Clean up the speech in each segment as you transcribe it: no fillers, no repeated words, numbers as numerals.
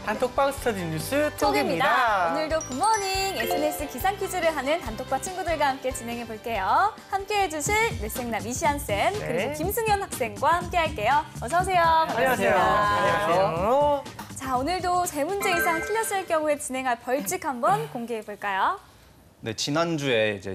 단톡방 스터디 뉴스 톡입니다. 톡입니다. 오늘도 굿모닝 SNS 기상 퀴즈를 하는 단톡방 친구들과 함께 진행해 볼게요. 함께 해주실 뇌생남 이시안 쌤 그리고 김승현 학생과 함께 할게요. 어서 오세요. 안녕하세요. 안녕하세요. 자, 오늘도 세 문제 이상 틀렸을 경우에 진행할 벌칙 한번 공개해 볼까요? 네, 지난주에 이제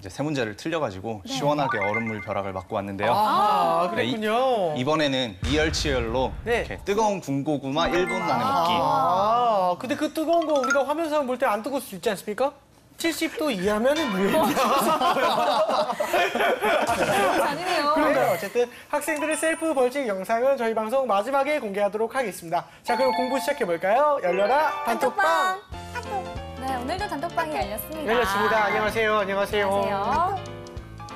세 문제를 틀려가지고 시원하게 얼음물 벼락을 맞고 왔는데요. 아, 그랬군요. 이번에는 이열치열로 이렇게 뜨거운 군고구마 1분 안에 먹기. 아, 근데 그 뜨거운 거 우리가 화면상 볼 때 안 뜨거울 수 있지 않습니까? 70도 이하면은 무효예요. 아니네요. 그런가요? 어쨌든 학생들의 셀프 벌칙 영상은 저희 방송 마지막에 공개하도록 하겠습니다. 자, 그럼 공부 시작해 볼까요? 열려라 단톡방. 네, 오늘도 단톡방이 열렸습니다. 열렸습니다. 안녕하세요. 안녕하세요. 안녕하세요.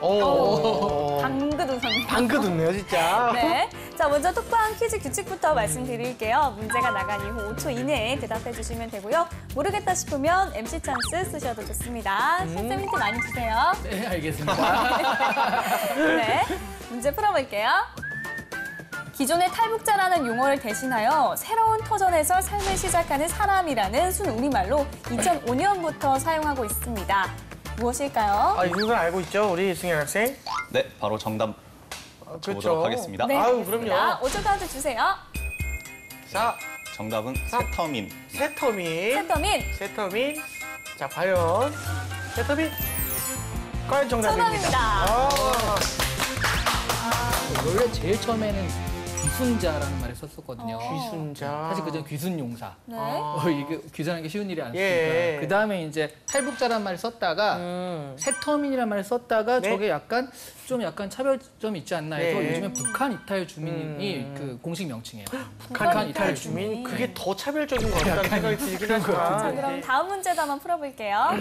오, 방긋 웃었네요. 방긋 웃네요, 진짜. 네. 자, 먼저 톡방 퀴즈 규칙부터 말씀드릴게요. 문제가 나간 이후 5초 이내에 대답해 주시면 되고요. 모르겠다 싶으면 MC 찬스 쓰셔도 좋습니다. 쌤 힌트 많이 주세요. 네, 알겠습니다. 네. 문제 풀어볼게요. 기존의 탈북자라는 용어를 대신하여 새로운 터전에서 삶을 시작하는 사람이라는 순우리말로 2005년부터 사용하고 있습니다. 무엇일까요? 아, 이걸 알고 있죠, 우리 승현 학생? 네, 바로 정답 줘보도록 하겠습니다. 네, 아유, 알겠습니다. 그럼요. 5초 카운트 주세요. 자, 정답은 세터민. 세터민. 센터민. 세터민. 자, 과연 세터민? 과연 정답입니다. 정답입니다. 원래 제일 처음에는 귀순자라는 말을 썼었거든요. 귀순자. 사실 그전 귀순용사. 네. 이게 귀순하는 게 쉬운 일이 아니니까. 예. 그 다음에 이제 탈북자라는 말을 썼다가 세터민이라는 말을 썼다가 네. 저게 약간 차별점이 있지 않나 해서 네. 요즘에 북한 이탈 주민이 그 공식 명칭이에요. 북한 이탈 주민? 그게 더 차별적인 것 같다는 생각이 들긴 하지만. 자, 그럼 다음 문제도 한번 풀어볼게요.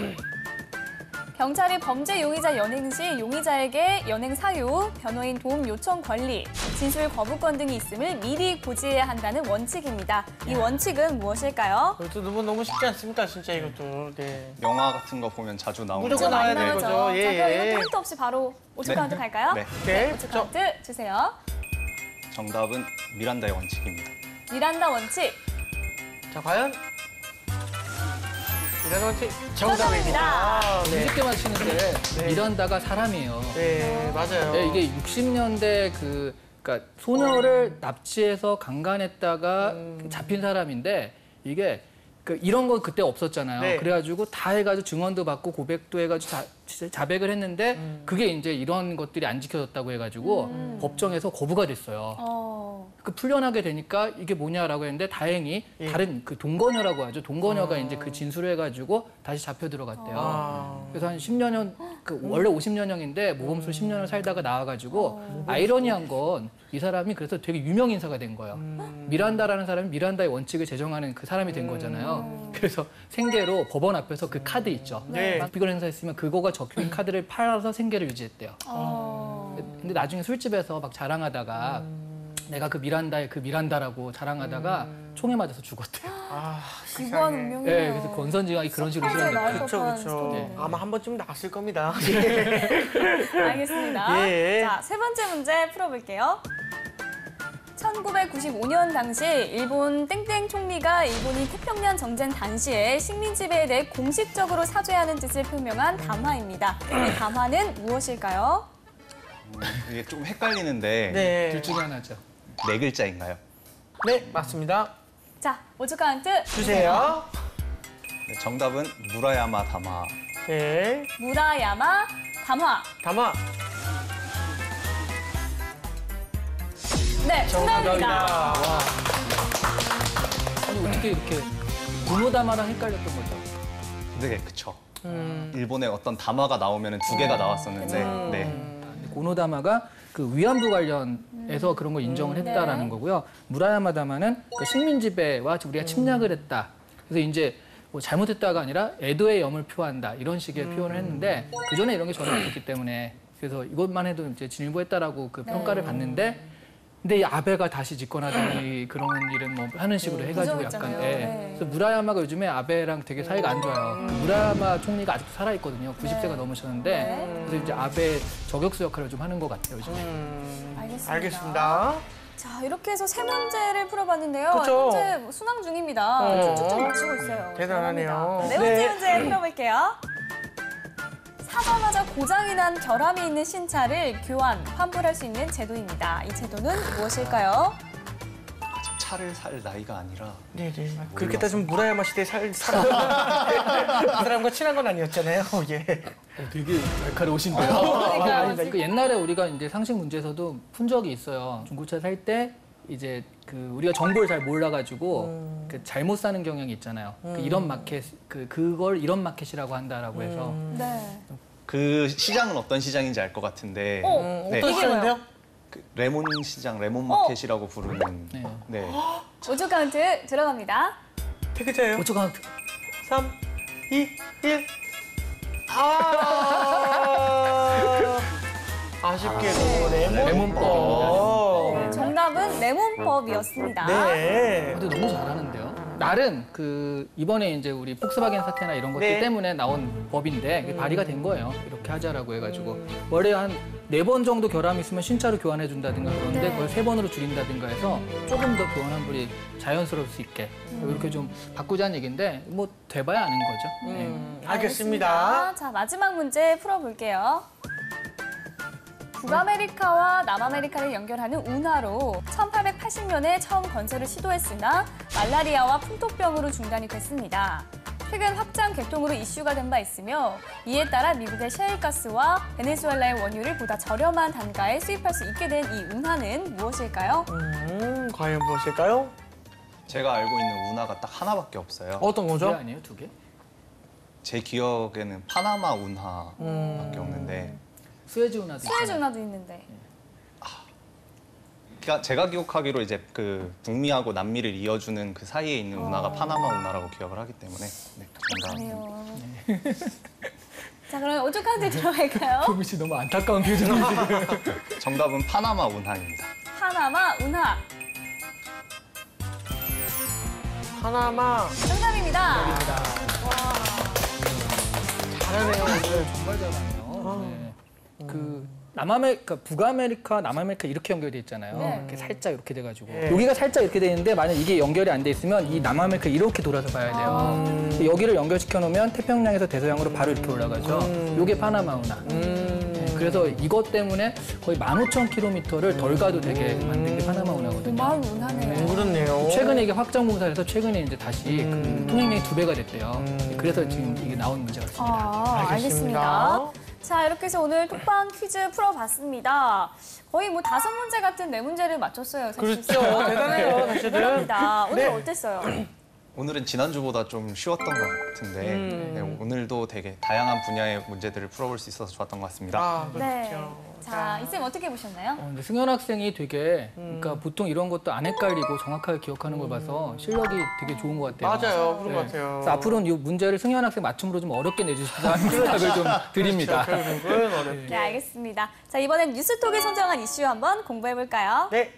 경찰이 범죄 용의자 연행 시 용의자에게 연행 사유, 변호인 도움 요청 권리, 진술 거부권 등이 있음을 미리 고지해야 한다는 원칙입니다. 이 원칙은 무엇일까요? 이것도 너무 쉽지 않습니까, 진짜 이것도. 네. 영화 같은 거 보면 자주 나오는 무조건 건데. 나와야 되는 거죠. 예, 자, 그럼 예. 이거 힌트 없이 바로 5초 네. 카운트 갈까요? 네. 오케이. 5초 카운트 주세요. 정답은 미란다의 원칙입니다. 미란다 원칙. 자, 과연? 이런 원칙 정답입니다. 네. 쉽게 맞히는데 미란다가 사람이에요. 네, 맞아요. 네, 이게 60년대 그러니까 소녀를 납치해서 강간했다가 잡힌 사람인데 이게 이런 거 그때 없었잖아요. 네. 그래가지고 다 해가지고 증언도 받고 고백도 해가지고 자백을 했는데 그게 이제 이런 것들이 안 지켜졌다고 해가지고 법정에서 거부가 됐어요. 그 풀려나게 되니까 이게 뭐냐라고 했는데 다행히 다른 그 동거녀라고 하죠. 동거녀가 이제 그 진술을 해가지고 다시 잡혀 들어갔대요. 그래서 한 10년 원래 50년형인데 모범수로 10년을 살다가 나와가지고 아이러니한 건 이 사람이 그래서 되게 유명 인사가 된 거예요. 미란다라는 사람이 미란다의 원칙을 제정하는 그 사람이 된 거잖아요. 그래서 생계로 법원 앞에서 그 카드 있죠. 네. 비걸 행사했으면 그거가 적힌 카드를 팔아서 생계를 유지했대요. 근데 나중에 술집에서 막 자랑하다가 내가 그 미란다의 그 미란다라고 자랑하다가 총에 맞아서 죽었대요. 기구한 운명이네요. 네, 그래서 권선징악이 그런 식으로 실현됐대요. 그렇죠. 아마 한 번쯤 나왔을 겁니다. 알겠습니다. 예. 자, 세 번째 문제 풀어볼게요. 1995년 당시 일본 땡땡 총리가 일본이 태평양 전쟁 당시에 식민 지배에 대해 공식적으로 사죄하는 뜻을 표명한 담화입니다. 이 담화는 무엇일까요? 이게 좀 헷갈리는데 네. 둘 중에 하나죠. 네 글자인가요? 네, 맞습니다. 자, 5초 카운트 주세요. 네, 정답은 무라야마 다마. 네. 무라야마 담화. 담아. 네, 정답입니다. 아니 어떻게 이렇게 무노다마랑 헷갈렸던 거죠? 네, 그쵸. 일본에 어떤 다마가 나오면 두 개가 나왔었는데, 네. 고노다마가 그 위안부 관련해서 그런 걸 인정을 했다라는 거고요. 무라야마 다마는 그 식민 지배와 우리가 침략을 했다. 그래서 이제 뭐 잘못했다가 아니라 애도의 염을 표한다 이런 식의 표현을 했는데 그 전에 이런 게 전혀 없었기 때문에 그래서 이것만 해도 이제 진일보했다라고 그 평가를 받는데. 근데 이 아베가 다시 집권하더니 그런 일은 뭐 하는 식으로 해가지고 약간 부정했잖아요. 예. 네. 그래서 무라야마가 요즘에 아베랑 되게 사이가 안 좋아요. 그 무라야마 총리가 아직도 살아 있거든요. 90세가 넘으셨는데 그래서 이제 아베 저격수 역할을 좀 하는 것 같아요 요즘에. 알겠습니다. 알겠습니다. 자, 이렇게 해서 세 문제를 풀어봤는데요. 그쵸? 현재 뭐 순항 중입니다. 쭉쭉 맞추고 있어요. 대단하네요. 대단합니다. 네 번째 네. 문제 풀어볼게요. 사자마자 고장이 난 결함이 있는 신차를 교환, 환불할 수 있는 제도입니다. 이 제도는 무엇일까요? 아직 차를 살 나이가 아니라 네네. 그렇게 따지면 무라야마 시대에 살아. 그 사람과 친한 건 아니었잖아요. 예. 되게 날카로우신데요. 그러니까요. 아닙니다. 이거 옛날에 우리가 이제 상식 문제에서도 푼 적이 있어요. 중고차 살 때 이제 그 우리가 정보를 잘 몰라가지고 그 잘못 사는 경향이 있잖아요. 그 이런 마켓 그걸 이런 마켓이라고 한다라고 해서 네. 그 시장은 어떤 시장인지 알 것 같은데 네. 어떤 시장인데요? 그 레몬 시장, 레몬 마켓이라고 부르는 네. 네. 5초 카운트 들어갑니다. 태그자예요. 5초 카운트. 3, 2, 1. 아. 아쉽게도 레몬법. 네, 정답은 레몬법이었습니다. 네. 근데 너무 잘하는데요. 날은 그 이번에 이제 우리 폭스바겐 사태나 이런 것들 네. 때문에 나온 법인데 그게 발의가 된 거예요. 이렇게 하자라고 해가지고 원래 한 4번 정도 결함이 있으면 신차로 교환해 준다든가 그러는데 네. 그걸 3번으로 줄인다든가 해서 조금 더 교환 환불이 자연스러울 수 있게 이렇게 좀 바꾸자는 얘기인데 뭐 돼봐야 아는 거죠. 네. 알겠습니다. 자, 마지막 문제 풀어볼게요. 북아메리카와 남아메리카를 연결하는 운하로 1880년에 처음 건설을 시도했으나 말라리아와 풍토병으로 중단이 됐습니다. 최근 확장 개통으로 이슈가 된 바 있으며 이에 따라 미국의 셰일가스와 베네수엘라의 원유를 보다 저렴한 단가에 수입할 수 있게 된 이 운하는 무엇일까요? 과연 무엇일까요? 제가 알고 있는 운하가 딱 하나밖에 없어요. 어떤 2개 거죠? 아니에요? 2개? 제 기억에는 파나마 운하밖에 없는데 수에즈 운하도 수에즈 있잖아요. 운하도 있는데. 그러니까 제가 기억하기로 이제 그 북미하고 남미를 이어주는 그 사이에 있는 운하가 파나마 운하라고 기억을 하기 때문에 네, 정답. 아니요. 자, 그럼 5초 카운트 들어갈까요? 조미 씨 너무 안타까운 표정이 지금. 정답은 파나마 운하입니다. 파나마 운하. 파나마. 정답입니다. 잘하네요. 오늘. 정말 잘하네요. 네. 그 남아메리카, 북아메리카, 남아메리카 이렇게 연결돼 있잖아요. 네. 이렇게 살짝 이렇게 돼가지고 네. 여기가 살짝 이렇게 돼 있는데 만약 이게 연결이 안 돼 있으면 이 남아메리카 이렇게 돌아서 봐야 돼요. 여기를 연결시켜 놓으면 태평양에서 대서양으로 바로 이렇게 올라가죠. 이게 파나마 운하. 네, 그래서 이것 때문에 거의 15,000km를 덜 가도 되게 만든 게 파나마 운하거든요. 마을 운하네요. 그렇네요. 최근에 이게 확장 공사해서 최근에 이제 다시 그 통행량이 2배가 됐대요. 그래서 지금 이게 나온 문제 같습니다. 아, 알겠습니다. 자, 이렇게 해서 오늘 톡방 퀴즈 풀어봤습니다. 거의 뭐 5문제 같은 4문제를 맞췄어요. 사실. 그렇죠. 대단해요, 사실은. 대단합니다. 오늘 네. 어땠어요? 오늘은 지난주보다 좀 쉬웠던 것 같은데 네, 오늘도 되게 다양한 분야의 문제들을 풀어볼 수 있어서 좋았던 것 같습니다. 아, 네. 그렇죠. 자, 이쌤 어떻게 보셨나요? 근데 승현 학생이 되게 그러니까 보통 이런 것도 안 헷갈리고 정확하게 기억하는 걸 봐서 실력이 되게 좋은 것 같아요. 맞아요. 그런 네. 것 같아요. 그래서 앞으로는 이 문제를 승현 학생 맞춤으로 좀 어렵게 내주십사 하는 부탁을 좀 드립니다. 결국은 어렵게. 네, 알겠습니다. 자, 이번엔 뉴스톡이 선정한 이슈 한번 공부해볼까요? 네.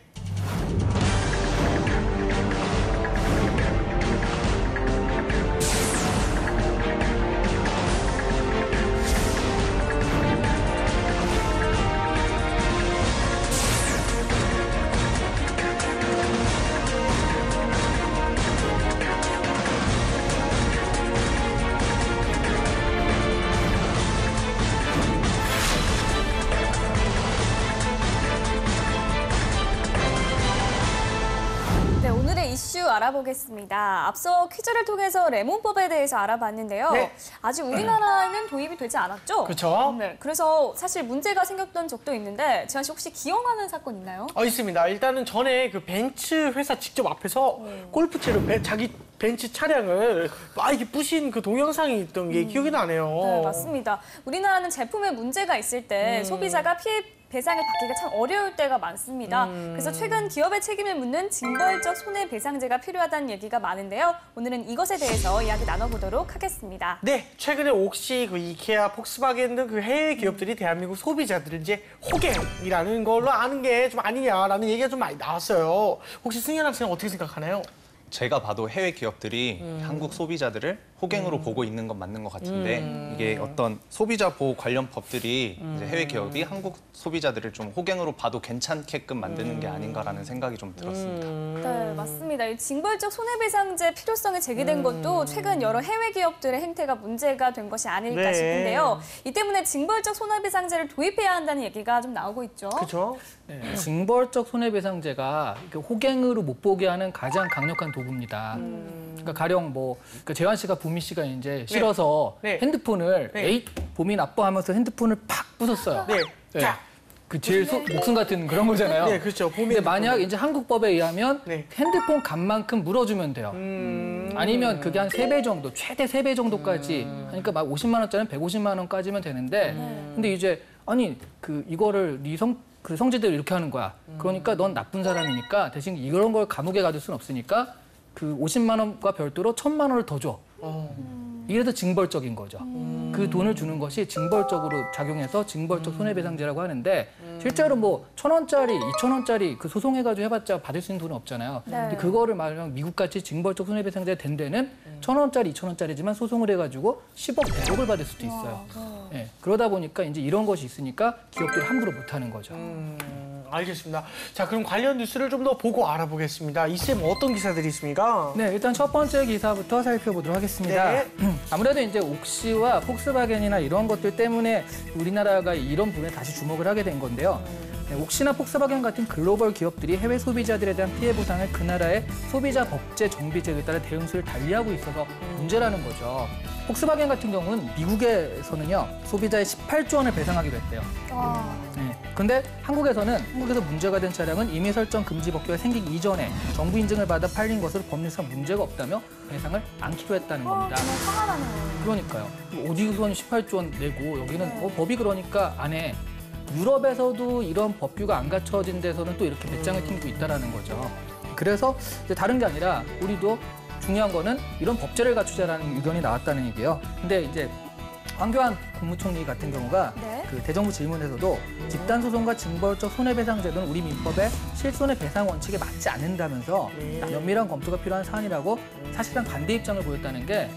네, 오늘의 이슈 알아보겠습니다. 앞서 퀴즈를 통해서 레몬법에 대해서 알아봤는데요. 네. 아직 우리나라에는 도입이 되지 않았죠? 그렇죠. 네, 그래서 사실 문제가 생겼던 적도 있는데 지한 씨 혹시 기억나는 사건 있나요? 있습니다. 일단은 전에 그 벤츠 회사 직접 앞에서 골프채로 자기 벤츠 차량을 막 이렇게 부신 그 동영상이 있던 게 기억이 나네요. 네, 맞습니다. 우리나라는 제품에 문제가 있을 때 소비자가 피해 배상을 받기가 참 어려울 때가 많습니다. 그래서 최근 기업의 책임을 묻는 징벌적 손해배상제가 필요하다는 얘기가 많은데요. 오늘은 이것에 대해서 이야기 나눠보도록 하겠습니다. 네, 최근에 옥시, 그 이케아, 폭스바겐 등 그 해외 기업들이 대한민국 소비자들을 이제 호갱이라는 걸로 아는 게 좀 아니냐라는 얘기가 좀 많이 나왔어요. 혹시 승현 학생은 어떻게 생각하나요? 제가 봐도 해외 기업들이 한국 소비자들을 호갱으로 보고 있는 건 맞는 것 같은데 이게 어떤 소비자 보호 관련 법들이 이제 해외 기업이 한국 소비자들을 좀 호갱으로 봐도 괜찮게끔 만드는 게 아닌가라는 생각이 좀 들었습니다. 네, 맞습니다. 이 징벌적 손해배상제 필요성이 제기된 것도 최근 여러 해외 기업들의 행태가 문제가 된 것이 아닐까 네. 싶은데요. 이 때문에 징벌적 손해배상제를 도입해야 한다는 얘기가 좀 나오고 있죠. 그렇죠. 네, 징벌적 손해배상제가 호갱으로 못 보게 하는 가장 강력한 도구입니다. 그러니까 가령 그러니까 재환 씨가 보미 씨가 이제 싫어서 네. 핸드폰을 네. 에이 보미 나빠하면서 핸드폰을 팍 부쉈어요. 네. 네. 자. 그 제일 목숨 같은 그런 거잖아요. 네, 그렇죠. 근데 만약 이제 한국법에 의하면 네. 핸드폰 값만큼 물어주면 돼요. 아니면 그게 한 3배 정도, 최대 3배 정도까지 그러니까 막 50만 원짜리는 150만 원까지면 되는데 근데 이제 아니 이거를 그 성질대로 이렇게 하는 거야. 그러니까 넌 나쁜 사람이니까 대신 이런 걸 감옥에 가둘 수는 없으니까 그 50만 원과 별도로 1,000만 원을 더 줘. 이래서 징벌적인 거죠. 그 돈을 주는 것이 징벌적으로 작용해서 징벌적 손해배상제라고 하는데 실제로 1,000원짜리, 2,000원짜리 그 소송해가지고 해봤자 받을 수 있는 돈은 없잖아요. 네. 근데 그거를 말하면 미국같이 징벌적 손해배상제 된 데는 1,000원짜리, 2,000원짜리지만 소송을 해가지고 10억, 100억을 받을 수도 있어요. 네. 그러다 보니까 이제 이런 것이 있으니까 기업들이 함부로 못하는 거죠. 알겠습니다. 자, 그럼 관련 뉴스를 좀 더 보고 알아보겠습니다. 이쌤 어떤 기사들이 있습니까? 네, 일단 첫 번째 기사부터 살펴보도록 하겠습니다. 네. 아무래도 이제 옥시와 폭스바겐이나 이런 것들 때문에 우리나라가 이런 부분에 다시 주목을 하게 된 건데요. 네, 옥시나 폭스바겐 같은 글로벌 기업들이 해외 소비자들에 대한 피해 보상을 그 나라의 소비자 법제 정비 제도에 따라 대응수를 달리하고 있어서 문제라는 거죠. 폭스바겐 같은 경우는 미국에서는요, 소비자의 18조 원을 배상하기로 했대요. 네. 근데 한국에서 문제가 된 차량은 임의 설정 금지 법규가 생기기 이전에 정부 인증을 받아 팔린 것으로 법률상 문제가 없다며 배상을 않기로 했다는 겁니다. 정말 화가 나네요. 그러니까요. 어디선 18조 원 내고 여기는 법이 그러니까 안 해. 유럽에서도 이런 법규가 안 갖춰진 데서는 또 이렇게 배짱을 튕기고 있다는 거죠. 그래서 이제 다른 게 아니라 우리도 중요한 거는 이런 법제를 갖추자라는 의견이 나왔다는 얘기예요. 근데 이제 황교안 국무총리 같은 경우가 네. 그 대정부 질문에서도 집단소송과 징벌적 손해배상제도는 우리 민법의 실손해배상 원칙에 맞지 않는다면서 면밀한 검토가 필요한 사안이라고 사실상 반대 입장을 보였다는 게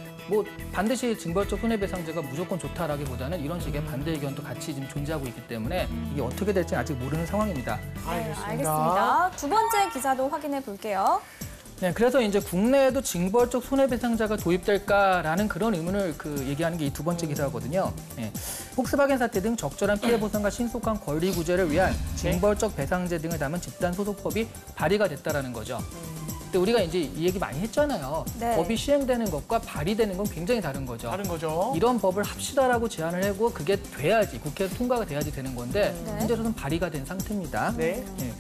반드시 징벌적 손해배상제가 무조건 좋다라기보다는 이런 식의 반대 의견도 같이 지금 존재하고 있기 때문에 이게 어떻게 될지는 아직 모르는 상황입니다. 네, 알겠습니다. 두 번째 기사도 확인해 볼게요. 네, 그래서 이제 국내에도 징벌적 손해배상자가 도입될까라는 그런 의문을 얘기하는 게 이 두 번째 기사거든요. 네. 폭스바겐 사태 등 적절한 피해 보상과 신속한 권리 구제를 위한 징벌적 배상제 등을 담은 집단소송법이 발의가 됐다라는 거죠. 근데 우리가 이제 이 얘기 많이 했잖아요. 네. 법이 시행되는 것과 발의되는 건 굉장히 다른 거죠. 다른 거죠. 이런 법을 합시다라고 제안을 하고 그게 돼야지, 국회에서 통과가 돼야지 되는 건데 네. 현재로는 발의가 된 상태입니다. 네. 네.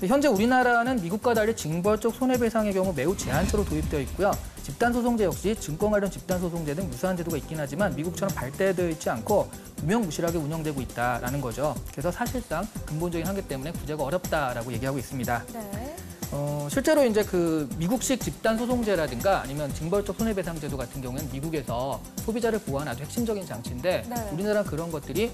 현재 우리나라는 미국과 달리 징벌적 손해배상의 경우 매우 제한적으로 도입되어 있고요. 집단소송제 역시 증권 관련 집단소송제 등 유사한 제도가 있긴 하지만 미국처럼 발달되어 있지 않고 무명무실하게 운영되고 있다는 거죠. 그래서 사실상 근본적인 한계 때문에 구제가 어렵다라고 얘기하고 있습니다. 네. 실제로 이제 미국식 집단소송제라든가 아니면 징벌적 손해배상제도 같은 경우는 미국에서 소비자를 보호하는 아주 핵심적인 장치인데 네. 우리나라는 그런 것들이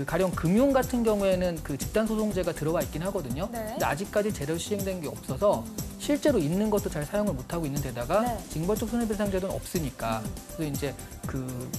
가령 금융 같은 경우에는 집단소송제가 들어와 있긴 하거든요. 네. 근데 아직까지 제대로 시행된 게 없어서 실제로 있는 것도 잘 사용을 못하고 있는 데다가 네. 징벌적 손해배상제도는 없으니까 그래서 이제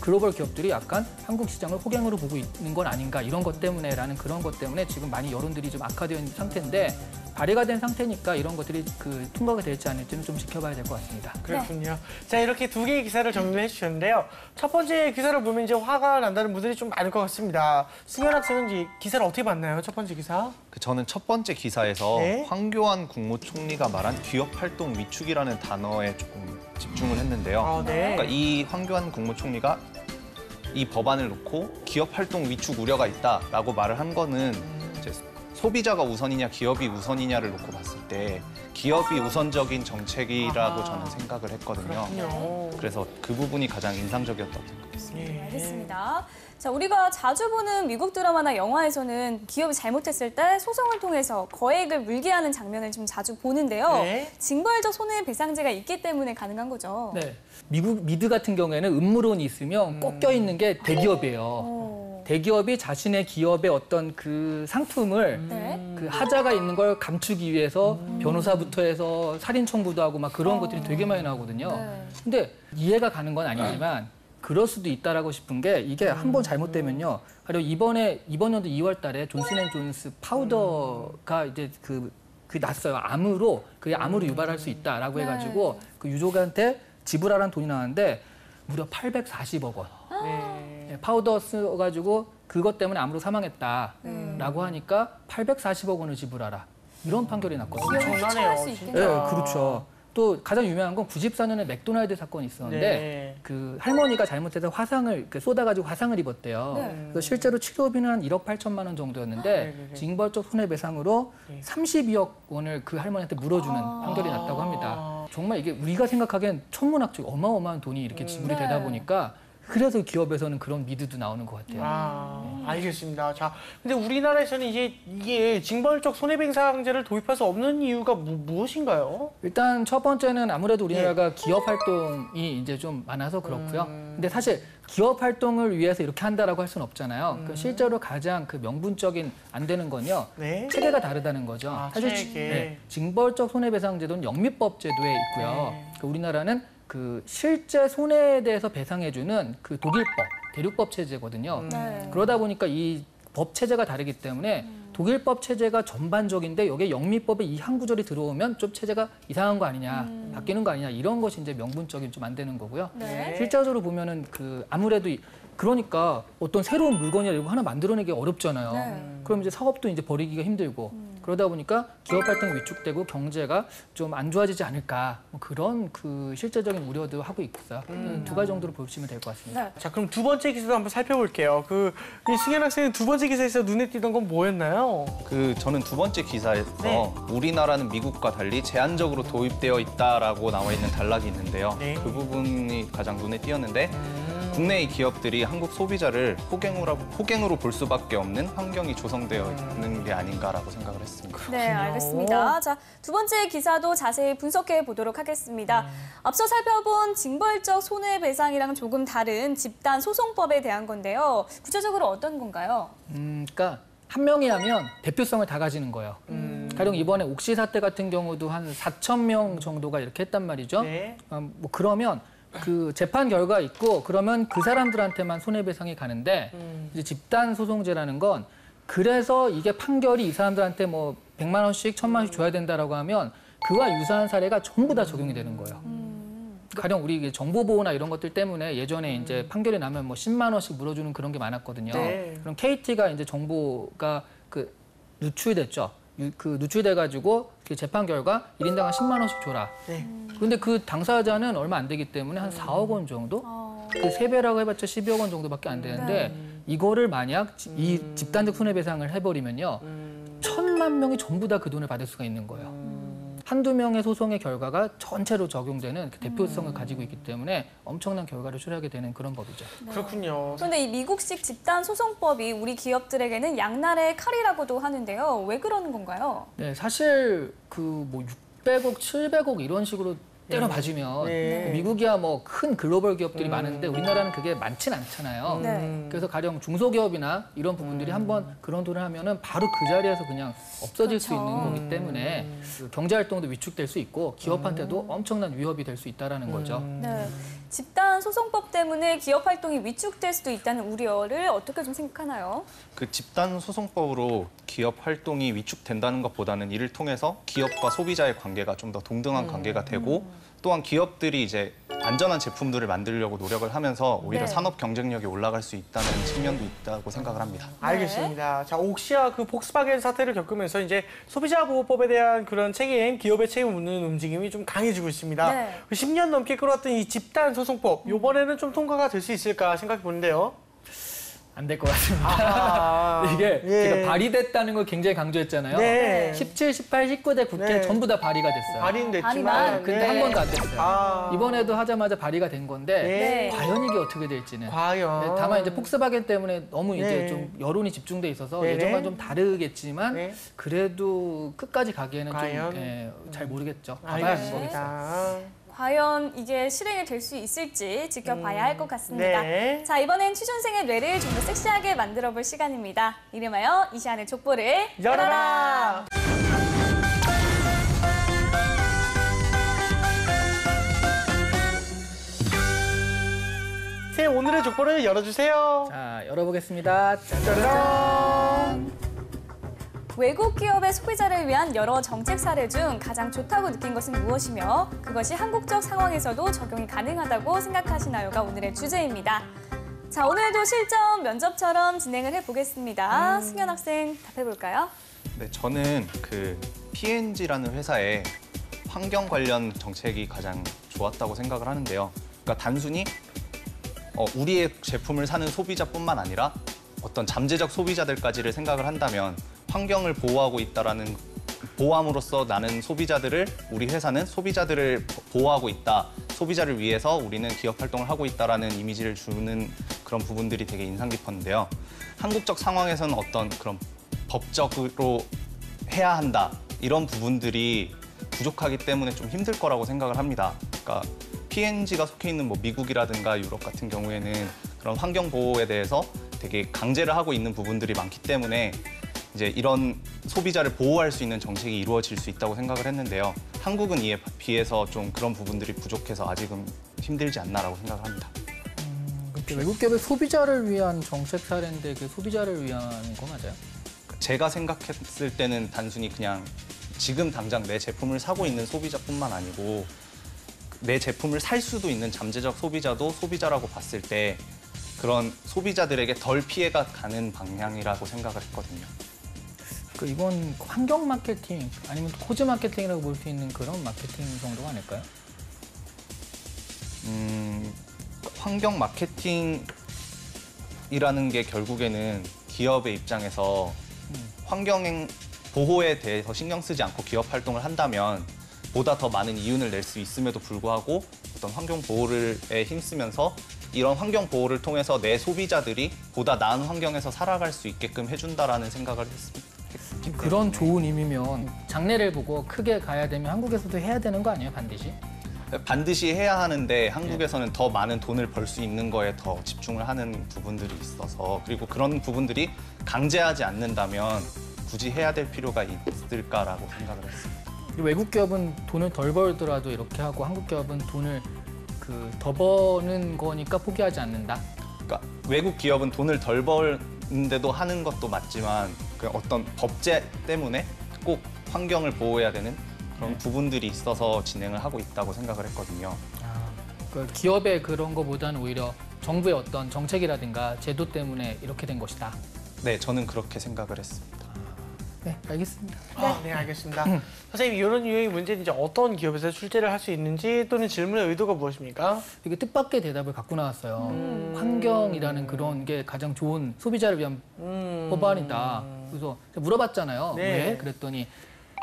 글로벌 기업들이 약간 한국 시장을 호갱으로 보고 있는 건 아닌가 이런 것 때문에라는 그런 것 때문에 지금 많이 여론들이 좀 악화되어 있는 상태인데 발의가 된 상태니까 이런 것들이 통과가 될지 아닐지는 좀 지켜봐야 될 것 같습니다. 그렇군요. 자, 이렇게 두 개의 기사를 정리를 해주셨는데요. 첫 번째 기사를 보면 이제 화가 난다는 분들이 좀 많을 것 같습니다. 승현 학생은 이 기사를 어떻게 봤나요? 첫 번째 기사? 저는 첫 번째 기사에서 네. 황교안 국무총리가 말한 기업 활동 위축이라는 단어에 조금 집중을 했는데요. 네. 그러니까 이 황교안 국무총리가 이 법안을 놓고 기업 활동 위축 우려가 있다라고 말을 한 거는 이제 소비자가 우선이냐 기업이 우선이냐를 놓고 봤을 때 기업이 우선적인 정책이라고 저는 생각을 했거든요. 그렇군요. 그래서 그 부분이 가장 인상적이었다고 생각했습니다. 네, 알겠습니다. 자, 우리가 자주 보는 미국 드라마나 영화에서는 기업이 잘못했을 때 소송을 통해서 거액을 물게 하는 장면을 좀 자주 보는데요. 네. 징벌적 손해배상제가 있기 때문에 가능한 거죠. 네. 미국 미드 같은 경우에는 음모론이 있으면 꺾여 있는 게 대기업이에요. 대기업이 자신의 기업의 어떤 그 상품을 네. 그 하자가 있는 걸 감추기 위해서 변호사부터 해서 살인 청구도 하고 막 그런 것들이 되게 많이 나오거든요. 네. 근데 이해가 가는 건 아니지만 그럴 수도 있다라고 싶은 게 이게 한 번 잘못되면요. 그리고 이번 연도 2월 달에 존슨앤존스 파우더가 이제 그 났어요. 암으로 유발할 수 있다라고 해가지고 그 유족한테 지불하라는 돈이 나왔는데 무려 840억 원. 네, 파우더 써가지고 그것 때문에 암으로 사망했다라고 하니까 840억 원을 지불하라. 이런 판결이 났거든요. 기업을 처할 수 있겠네요. 네, 그렇죠. 또 가장 유명한 건 94년에 맥도날드 사건이 있었는데 네. 그 할머니가 잘못해서 화상을 쏟아가지고 화상을 입었대요. 네. 그래서 실제로 치료비는 한 1억 8천만 원 정도였는데 징벌적 손해배상으로 32억 원을 그 할머니한테 물어주는 판결이 났다고 합니다. 정말 이게 우리가 생각하기엔 천문학적 어마어마한 돈이 이렇게 지불이 네. 되다 보니까 그래서 기업에서는 그런 미드도 나오는 것 같아요. 알겠습니다. 자, 근데 우리나라에서는 이게 징벌적 손해배상제를 도입할 수 없는 이유가 무엇인가요? 일단 첫 번째는 아무래도 우리나라가 기업 활동이 이제 좀 많아서 그렇고요. 근데 사실 기업 활동을 위해서 이렇게 한다라고 할 수는 없잖아요. 그 실제로 가장 그 명분적인 안 되는 건요. 네. 체계가 다르다는 거죠. 사실 체계. 징벌적 손해배상제도는 영미법 제도에 있고요. 우리나라는 그 실제 손해에 대해서 배상해주는 그 독일법, 대륙법 체제거든요. 네. 그러다 보니까 이 법 체제가 다르기 때문에 독일법 체제가 전반적인데 여기에 영미법의 이 한 구절이 들어오면 좀 체제가 이상한 거 아니냐, 바뀌는 거 아니냐 이런 것이 이제 명분적인 좀 안 되는 거고요. 네. 실제적으로 보면은 그 아무래도 그러니까 어떤 새로운 물건이나 이런 거 하나 만들어내기 어렵잖아요. 네. 그럼 이제 사업도 이제 벌이기가 힘들고 그러다 보니까 기업 활동이 위축되고 경제가 좀 안 좋아지지 않을까 뭐 그런 그 실제적인 우려도 하고 있어요. 두 가지 정도로 보시면 될 것 같습니다. 네. 자, 그럼 두 번째 기사도 한번 살펴볼게요. 이 승현 학생의 두 번째 기사에서 눈에 띄던 건 뭐였나요? 저는 두 번째 기사에서 우리나라는 미국과 달리 제한적으로 도입되어 있다라고 나와 있는 단락이 있는데요. 네. 그 부분이 가장 눈에 띄었는데 국내의 기업들이 한국 소비자를 호갱으로 볼 수밖에 없는 환경이 조성되어 있는 게 아닌가라고 생각을 했습니다. 네, 알겠습니다. 자, 두 번째 기사도 자세히 분석해 보도록 하겠습니다. 앞서 살펴본 징벌적 손해배상이랑 조금 다른 집단 소송법에 대한 건데요. 구체적으로 어떤 건가요? 그러니까 한 명이 하면 대표성을 다 가지는 거예요. 가령 이번에 옥시 사태 같은 경우도 한 4천 명 정도가 이렇게 했단 말이죠. 네. 뭐 그러면 그 재판 결과 있고 그러면 그 사람들한테만 손해배상이 가는데 이제 집단 소송제라는 건 그래서 이게 판결이 이 사람들한테 뭐 100만 원씩 1000만 원씩 줘야 된다라고 하면 그와 유사한 사례가 전부 다 적용이 되는 거예요. 가령 우리 이게 정보보호나 이런 것들 때문에 예전에 이제 판결이 나면 뭐 10만 원씩 물어주는 그런 게 많았거든요. 네. 그럼 KT가 이제 정보가 그 누출됐죠. 그 누출돼가지고 그 재판 결과 1인당 한 10만 원씩 줘라. 네. 근데 그 당사자는 얼마 안 되기 때문에 한 4억 원 정도? 그 3배라고 해봤자 12억 원 정도밖에 안 되는데 이거를 만약 이 집단적 손해배상을 해버리면요. 1000만 명이 전부 다 그 돈을 받을 수가 있는 거예요. 한두 명의 소송의 결과가 전체로 적용되는 그 대표성을 가지고 있기 때문에 엄청난 결과를 초래하게 되는 그런 법이죠. 그렇군요. 그런데 이 미국식 집단 소송법이 우리 기업들에게는 양날의 칼이라고도 하는데요. 왜 그러는 건가요? 네, 사실 그 뭐 600억, 700억 이런 식으로 때려 맞으면 네. 미국이야 뭐 큰 글로벌 기업들이 많은데 우리나라는 그게 많진 않잖아요. 네. 그래서 가령 중소기업이나 이런 부분들이 한번 그런 돈을 하면은 바로 그 자리에서 그냥 없어질 수 그렇죠. 있는 거기 때문에 그 경제 활동도 위축될 수 있고 기업한테도 엄청난 위협이 될 수 있다라는 거죠. 네. 집단 소송법 때문에 기업 활동이 위축될 수도 있다는 우려를 어떻게 좀 생각하나요? 그 집단 소송법으로 기업 활동이 위축된다는 것보다는 이를 통해서 기업과 소비자의 관계가 좀 더 동등한 관계가 되고 또한 기업들이 이제 안전한 제품들을 만들려고 노력을 하면서 오히려 네. 산업 경쟁력이 올라갈 수 있다는 측면도 있다고 생각을 합니다. 알겠습니다. 자, 옥시와 그 폭스바겐 사태를 겪으면서 이제 소비자 보호법에 대한 그런 책임, 기업의 책임 묻는 움직임이 좀 강해지고 있습니다. 네. 그 10년 넘게 끌어왔던 이 집단 소송법, 이번에는 좀 통과가 될 수 있을까 생각해 보는데요. 안 될 것 같습니다. 아, 이게 예. 제가 발의됐다는 걸 굉장히 강조했잖아요. 네. 17, 18, 19대 국회 네. 전부 다 발의가 됐어요. 발의는 됐지만. 발의만. 근데 네. 한 번도 안 됐어요. 아. 이번에도 하자마자 발의가 된 건데 네. 과연 이게 어떻게 될지는. 과연. 네, 다만 이제 폭스바겐 때문에 너무 이제 네. 좀 여론이 집중돼 있어서 네네. 예전과 좀 다르겠지만 네. 그래도 끝까지 가기에는 과연? 좀 잘 모르겠죠. 봐봐야 하는 거겠어요. 알겠습니다. 과연 이게 실행이 될 수 있을지 지켜봐야 할 것 같습니다. 네. 자, 이번엔 취준생의 뇌를 좀 더 섹시하게 만들어 볼 시간입니다. 이름하여 이시안의 족보를 열어라! 선생님, 오늘의 족보를 열어주세요. 자, 열어보겠습니다. 짜잔! 외국 기업의 소비자를 위한 여러 정책 사례 중 가장 좋다고 느낀 것은 무엇이며 그것이 한국적 상황에서도 적용이 가능하다고 생각하시나요가 오늘의 주제입니다. 자, 오늘도 실전 면접처럼 진행을 해보겠습니다. 승현 학생 답해볼까요? 네, 저는 그 P&G라는 회사의 환경 관련 정책이 가장 좋았다고 생각을 하는데요. 그러니까 단순히 우리의 제품을 사는 소비자뿐만 아니라 어떤 잠재적 소비자들까지를 생각을 한다면 환경을 보호하고 있다라는 보호함으로써 나는 소비자들을 우리 회사는 소비자들을 보호하고 있다. 소비자를 위해서 우리는 기업 활동을 하고 있다라는 이미지를 주는 그런 부분들이 되게 인상 깊었는데요. 한국적 상황에서는 어떤 그런 법적으로 해야 한다. 이런 부분들이 부족하기 때문에 좀 힘들 거라고 생각을 합니다. 그러니까 P&G가 속해 있는 뭐 미국이라든가 유럽 같은 경우에는 그런 환경 보호에 대해서 되게 강제를 하고 있는 부분들이 많기 때문에 이제 이런 소비자를 보호할 수 있는 정책이 이루어질 수 있다고 생각을 했는데요. 한국은 이에 비해서 좀 그런 부분들이 부족해서 아직은 힘들지 않나라고 생각을 합니다. 외국 기업의 소비자를 위한 정책 사례인데 그 소비자를 위한 거 맞아요? 제가 생각했을 때는 단순히 그냥 지금 당장 내 제품을 사고 있는 소비자뿐만 아니고 내 제품을 살 수도 있는 잠재적 소비자도 소비자라고 봤을 때 그런 소비자들에게 덜 피해가 가는 방향이라고 생각을 했거든요. 이건 환경 마케팅 아니면 코즈 마케팅이라고 볼 수 있는 그런 마케팅 정도가 아닐까요? 환경 마케팅이라는 게 결국에는 기업의 입장에서 환경 보호에 대해서 신경 쓰지 않고 기업 활동을 한다면 보다 더 많은 이윤을 낼 수 있음에도 불구하고 어떤 환경 보호에 힘쓰면서 이런 환경 보호를 통해서 내 소비자들이 보다 나은 환경에서 살아갈 수 있게끔 해준다라는 생각을 했기 때문에 그런 좋은 의미면 장래를 보고 크게 가야 되면 한국에서도 해야 되는 거 아니에요, 반드시? 반드시 해야 하는데 한국에서는 더 많은 돈을 벌 수 있는 거에 더 집중을 하는 부분들이 있어서 그리고 그런 부분들이 강제하지 않는다면 굳이 해야 될 필요가 있을까라고 생각을 했습니다. 외국 기업은 돈을 덜 벌더라도 이렇게 하고 한국 기업은 돈을 더 버는 거니까 포기하지 않는다. 그러니까 외국 기업은 돈을 덜 벌는데도 하는 것도 맞지만 그 어떤 법제 때문에 꼭 환경을 보호해야 되는 그런 부분들이 있어서 진행을 하고 있다고 생각을 했거든요. 기업의 그런 거보다는 오히려 정부의 어떤 정책이라든가 제도 때문에 이렇게 된 것이다. 네, 저는 그렇게 생각을 했습니다. 네, 알겠습니다. 네, 알겠습니다. 선생님, 이런 유형의 문제는 이제 어떤 기업에서 출제를 할 수 있는지 또는 질문의 의도가 무엇입니까? 이게 뜻밖의 대답을 갖고 나왔어요. 환경이라는 그런 게 가장 좋은 소비자를 위한 법안이다. 그래서 물어봤잖아요. 네. 왜? 그랬더니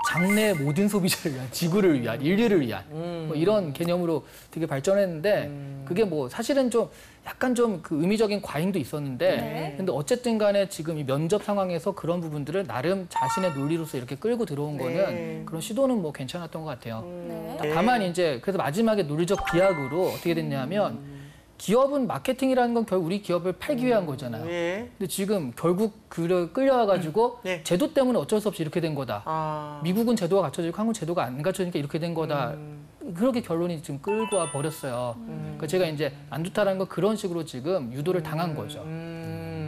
장래 모든 소비자를 위한, 지구를 위한, 인류를 위한 뭐 이런 개념으로 되게 발전했는데 그게 뭐 사실은 좀 약간 좀 그 의미적인 과잉도 있었는데 네. 근데 어쨌든 간에 지금 이 면접 상황에서 그런 부분들을 나름 자신의 논리로서 이렇게 끌고 들어온 네. 거는 그런 시도는 뭐 괜찮았던 것 같아요. 네. 다만 이제 그래서 마지막에 논리적 비약으로 어떻게 됐냐면 기업은 마케팅이라는 건 결국 우리 기업을 팔기 위한 거잖아요. 예. 근데 지금 결국 끌려와가지고 네. 제도 때문에 어쩔 수 없이 이렇게 된 거다. 아. 미국은 제도가 갖춰지고 한국은 제도가 안 갖춰지니까 이렇게 된 거다. 그렇게 결론이 지금 끌고 와 버렸어요. 그러니까 제가 이제 안 좋다라는 건 그런 식으로 지금 유도를 당한 거죠.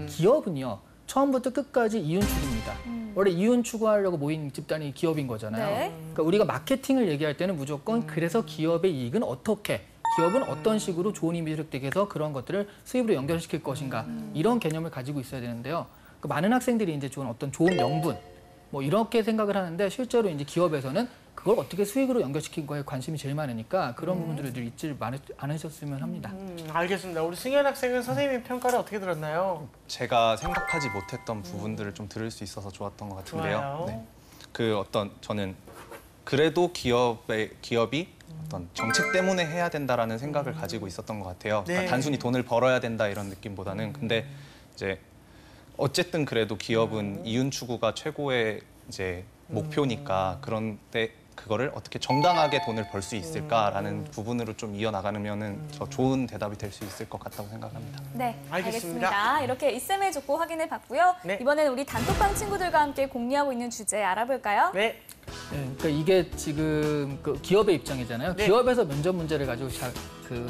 기업은요. 처음부터 끝까지 이윤 추구입니다. 원래 이윤 추구하려고 모인 집단이 기업인 거잖아요. 네. 그러니까 우리가 마케팅을 얘기할 때는 무조건 그래서 기업의 이익은 어떻게, 기업은 어떤 식으로 좋은 이미지를 되게 해서 그런 것들을 수입으로 연결시킬 것인가 이런 개념을 가지고 있어야 되는데요. 그러니까 많은 학생들이 이제 어떤 좋은 명분 뭐 이렇게 생각을 하는데 실제로 이제 기업에서는 그걸 어떻게 수익으로 연결시킨 거에 관심이 제일 많으니까 그런 부분들을 늘 잊지 않으셨으면 합니다. 알겠습니다. 우리 승현 학생은 선생님의 평가를 어떻게 들었나요? 제가 생각하지 못했던 부분들을 좀 들을 수 있어서 좋았던 것 같은데요. 좋아요. 네. 그 어떤 저는 그래도 기업이 어떤 정책 때문에 해야 된다라는 생각을 가지고 있었던 것 같아요. 그러니까 네. 단순히 돈을 벌어야 된다 이런 느낌보다는 근데 이제 어쨌든 그래도 기업은 이윤 추구가 최고의 이제 목표니까 그런데 그거를 어떻게 정당하게 돈을 벌 수 있을까라는 부분으로 좀 이어나가면은 더 좋은 대답이 될 수 있을 것 같다고 생각합니다. 네, 알겠습니다. 알겠습니다. 이렇게 이쌤의 족보 확인해 봤고요. 네. 이번에는 우리 단톡방 친구들과 함께 공유하고 있는 주제 알아볼까요? 네. 네, 그러니까 이게 지금 그 기업의 입장이잖아요. 네. 기업에서 면접 문제를 가지고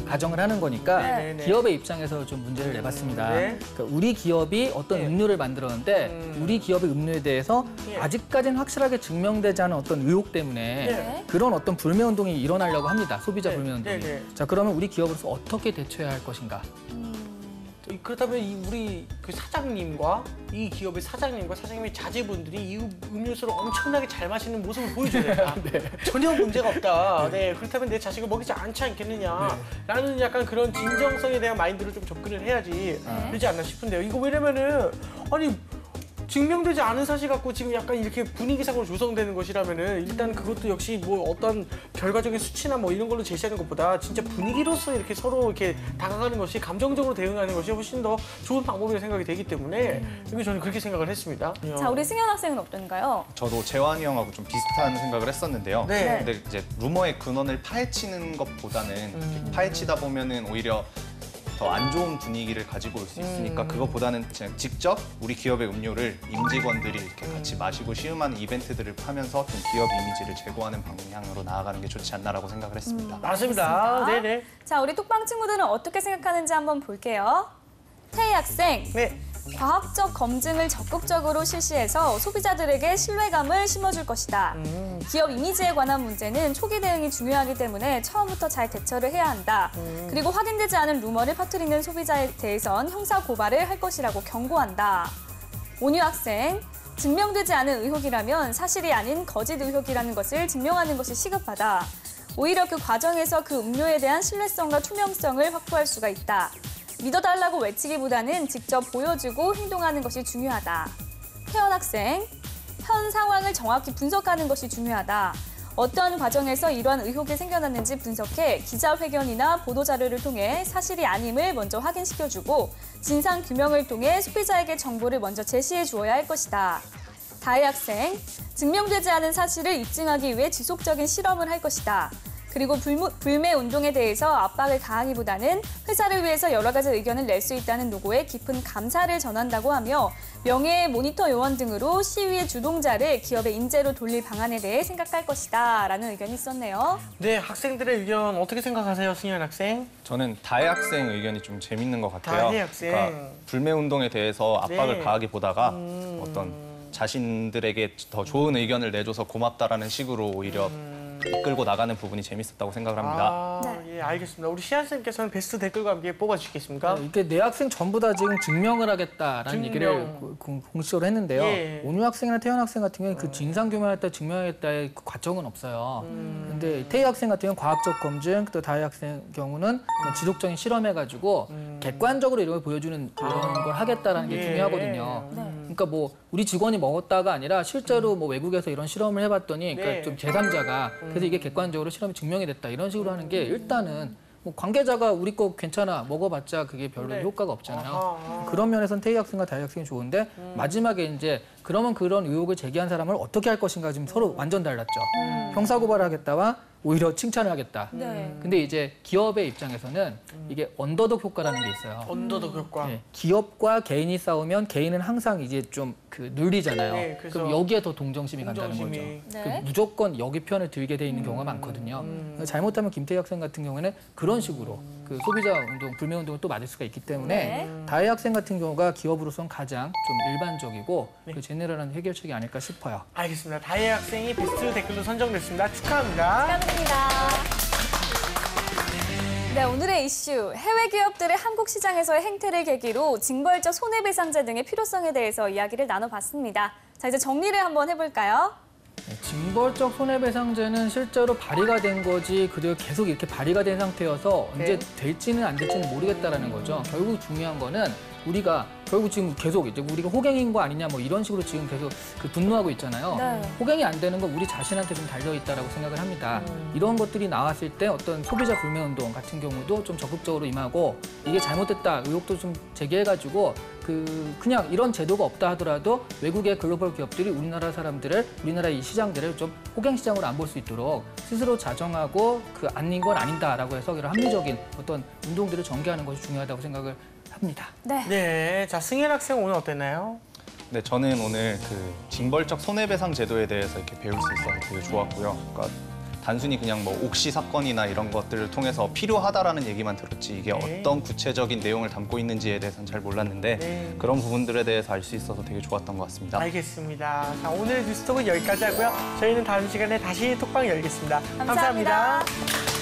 가정을 하는 거니까 네, 네. 기업의 입장에서 좀 문제를 내봤습니다. 네. 그러니까 우리 기업이 어떤 네. 음료를 만들었는데 우리 기업의 음료에 대해서 네. 아직까지는 확실하게 증명되지 않은 어떤 의혹 때문에 네. 그런 어떤 불매운동이 일어나려고 합니다. 소비자 네. 불매운동이. 네, 네. 자, 그러면 우리 기업으로서 어떻게 대처해야 할 것인가? 그렇다면 우리 그 사장님과 이 기업의 사장님과 사장님의 자제분들이 이 음료수를 엄청나게 잘 마시는 모습을 보여줘야 된다. 전혀 문제가 없다. 네, 그렇다면 내 자식을 먹이지 않지 않겠느냐. 라는 약간 그런 진정성에 대한 마인드로 좀 접근을 해야지 되지 않나 싶은데요. 이거 왜냐면은 아니 증명되지 않은 사실 갖고 지금 약간 이렇게 분위기상으로 조성되는 것이라면은 일단 그것도 역시 뭐 어떤 결과적인 수치나 뭐 이런 걸로 제시하는 것보다 진짜 분위기로서 이렇게 서로 이렇게 다가가는 것이 감정적으로 대응하는 것이 훨씬 더 좋은 방법이라고 생각이 되기 때문에 이거 저는 그렇게 생각을 했습니다. 자, 우리 승현 학생은 어떤가요? 저도 재환이 형하고 좀 비슷한 생각을 했었는데요. 네. 근데 이제 루머의 근원을 파헤치는 것보다는 파헤치다 보면은 오히려 더 안 좋은 분위기를 가지고 올 수 있으니까 그것보다는 그냥 직접 우리 기업의 음료를 임직원들이 이렇게 같이 마시고 시음하는 이벤트들을 하면서 좀 기업 이미지를 제고하는 방향으로 나아가는 게 좋지 않나라고 생각을 했습니다. 맞습니다. 알겠습니다. 네네. 자, 우리 톡방 친구들은 어떻게 생각하는지 한번 볼게요. 태희 학생, 네. 과학적 검증을 적극적으로 실시해서 소비자들에게 신뢰감을 심어줄 것이다. 기업 이미지에 관한 문제는 초기 대응이 중요하기 때문에 처음부터 잘 대처를 해야 한다. 그리고 확인되지 않은 루머를 퍼뜨리는 소비자에 대해선 형사 고발을 할 것이라고 경고한다. 온유 학생, 증명되지 않은 의혹이라면 사실이 아닌 거짓 의혹이라는 것을 증명하는 것이 시급하다. 오히려 그 과정에서 그 음료에 대한 신뢰성과 투명성을 확보할 수가 있다. 믿어달라고 외치기보다는 직접 보여주고 행동하는 것이 중요하다. 태연 학생, 현 상황을 정확히 분석하는 것이 중요하다. 어떠한 과정에서 이러한 의혹이 생겨났는지 분석해 기자회견이나 보도자료를 통해 사실이 아님을 먼저 확인시켜주고 진상규명을 통해 소비자에게 정보를 먼저 제시해 주어야 할 것이다. 다혜 학생, 증명되지 않은 사실을 입증하기 위해 지속적인 실험을 할 것이다. 그리고 불매 운동에 대해서 압박을 가하기보다는 회사를 위해서 여러 가지 의견을 낼 수 있다는 노고에 깊은 감사를 전한다고 하며 명예 모니터 요원 등으로 시위의 주동자를 기업의 인재로 돌릴 방안에 대해 생각할 것이다 라는 의견이 있었네요. 네, 학생들의 의견 어떻게 생각하세요, 승현 학생? 저는 다혜 학생 의견이 좀 재밌는 것 같아요. 다혜 학생. 그러니까 불매 운동에 대해서 압박을 네. 가하기보다가 어떤 자신들에게 더 좋은 의견을 내줘서 고맙다라는 식으로 오히려 이끌고 나가는 부분이 재밌었다고 생각을 합니다. 아, 네. 예, 알겠습니다. 우리 시안 쌤께서는 베스트 댓글과 함께 뽑아주시겠습니까? 이게 내 학생 전부 다 지금 증명을 하겠다라는 얘기를 공식적으로 했는데요. 예. 온유 학생이나 태연 학생 같은 경우는 그 진상규명하겠다, 증명하겠다의 그 과정은 없어요. 근데 태희 학생 같은 경우는 과학적 검증, 또 다혜 학생 경우는 뭐 지속적인 실험해가지고 객관적으로 이런 걸 보여주는 그런 걸 하겠다라는 게 예. 중요하거든요. 네. 그러니까 뭐 우리 직원이 먹었다가 아니라 실제로 뭐 외국에서 이런 실험을 해봤더니 그러니까 네. 좀 제3자가 그래서 이게 객관적으로 실험이 증명이 됐다 이런 식으로 하는 게 일단은 뭐 관계자가 우리 거 괜찮아 먹어봤자 그게 별로 네. 효과가 없잖아요. 아하. 그런 면에서는 태희 학생과 다혜 학생이 좋은데 마지막에 이제 그러면 그런 의혹을 제기한 사람을 어떻게 할 것인가 지금 서로 완전 달랐죠. 형사고발을 하겠다와 오히려 칭찬을 하겠다. 네. 근데 이제 기업의 입장에서는 이게 언더독 효과라는 게 있어요. 언더독 효과. 네, 기업과 개인이 싸우면 개인은 항상 이제 좀 그 눌리잖아요. 네, 그래서 그럼 여기에 더 동정심이 간다는 거죠. 동정심이. 네. 무조건 여기 편을 들게 돼 있는 경우가 많거든요. 잘못하면 김태희 학생 같은 경우에는 그런 식으로 그 소비자 운동, 불매 운동을 또 맞을 수가 있기 때문에 네. 다혜 학생 같은 경우가 기업으로서는 가장 좀 일반적이고 그 제네럴한 해결책이 아닐까 싶어요. 알겠습니다. 다혜 학생이 베스트 댓글로 선정됐습니다. 축하합니다. 축하드립니다. 네, 오늘의 이슈, 해외 기업들의 한국 시장에서의 행태를 계기로 징벌적 손해배상제 등의 필요성에 대해서 이야기를 나눠봤습니다. 자, 이제 정리를 한번 해볼까요? 징벌적 손해배상제는 실제로 발의가 된 거지 그리고 계속 이렇게 발의가 된 상태여서 언제 네. 될지는 안 될지는 모르겠다라는 거죠. 결국 중요한 거는 우리가 결국 지금 계속 이제 우리가 호갱인 거 아니냐 뭐 이런 식으로 지금 계속 그 분노하고 있잖아요. 네. 호갱이 안 되는 건 우리 자신한테 좀 달려 있다라고 생각을 합니다. 이런 것들이 나왔을 때 어떤 소비자 불매 운동 같은 경우도 좀 적극적으로 임하고 이게 잘못됐다 의혹도 좀 제기해가지고 그냥 이런 제도가 없다 하더라도 외국의 글로벌 기업들이 우리나라 사람들을 우리나라 이 시장들을 좀 호갱 시장으로 안 볼 수 있도록 스스로 자정하고 그 아닌 건 아닌다라고 해서 이런 합리적인 어떤 운동들을 전개하는 것이 중요하다고 생각을 합니다. 네. 네, 자 승현 학생 오늘 어땠나요? 네, 저는 오늘 그 징벌적 손해배상 제도에 대해서 이렇게 배울 수 있어서 되게 좋았고요. 그러니까 단순히 그냥 뭐 옥시 사건이나 이런 것들을 통해서 필요하다라는 얘기만 들었지 이게 네. 어떤 구체적인 내용을 담고 있는지에 대해서는 잘 몰랐는데 네. 그런 부분들에 대해서 알 수 있어서 되게 좋았던 것 같습니다. 알겠습니다. 자, 오늘 뉴스톡은 여기까지 하고요. 저희는 다음 시간에 다시 톡방 열겠습니다. 감사합니다. 감사합니다.